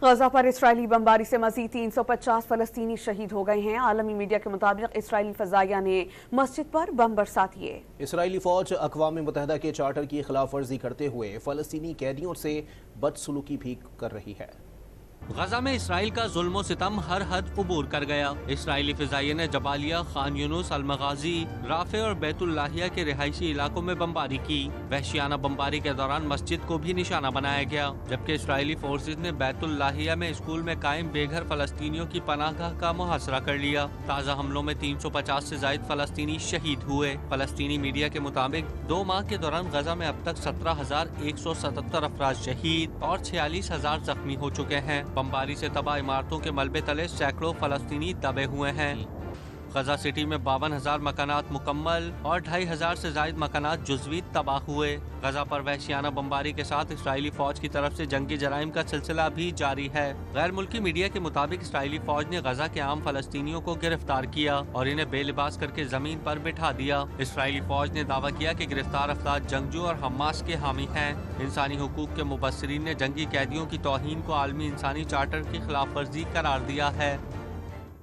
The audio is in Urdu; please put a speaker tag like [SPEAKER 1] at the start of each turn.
[SPEAKER 1] غزہ پر اسرائیلی بمباری سے مزید 350 فلسطینی شہید ہو گئے ہیں۔ عالمی میڈیا کے مطابق اسرائیلی فضائیہ نے مسجد پر بم برسا دیے۔
[SPEAKER 2] اسرائیلی فوج اقوام متحدہ کے چارٹر کی خلاف ورزی کرتے ہوئے فلسطینی قیدیوں سے بدسلوکی بھی کر رہی ہے۔
[SPEAKER 3] غزہ میں اسرائیل کا ظلم و ستم ہر حد عبور کر گیا۔ اسرائیلی فضائیہ نے جبالیہ، خان یونس، المغازی، رافع اور بیت اللحیہ کے رہائشی علاقوں میں بمباری کی۔ وحشیانہ بمباری کے دوران مسجد کو بھی نشانہ بنایا گیا، جبکہ اسرائیلی فورسز نے بیت اللحیہ میں اسکول میں قائم بے گھر فلسطینیوں کی پناہ گاہ کا محاصرہ کر لیا۔ تازہ حملوں میں 350 سے زائد فلسطینی شہید ہوئے۔ فلسطینی میڈیا کے مطابق 2 ماہ کے دوران غزہ میں اب تک 17,177 افراد شہید اور 46,000 زخمی ہو چکے ہیں۔ بمباری سے تباہ عمارتوں کے ملبے تلے سینکڑوں فلسطینی دبے ہوئے ہیں۔ غزہ سٹی میں 52,000 مکانات مکمل اور 2,500 سے زائد مکانات جزوی تباہ ہوئے۔ غزہ پر وحشیانہ بمباری کے ساتھ اسرائیلی فوج کی طرف سے جنگی جرائم کا سلسلہ بھی جاری ہے۔ غیر ملکی میڈیا کے مطابق اسرائیلی فوج نے غزہ کے عام فلسطینیوں کو گرفتار کیا اور انہیں بے لباس کر کے زمین پر بٹھا دیا۔ اسرائیلی فوج نے دعویٰ کیا کہ گرفتار افراد جنگجو اور حماس کے حامی ہیں۔ انسانی حقوق کے مبصرین نے جنگی قیدیوں کی توہین کو عالمی انسانی چارٹر کی خلاف ورزی قرار دیا ہے۔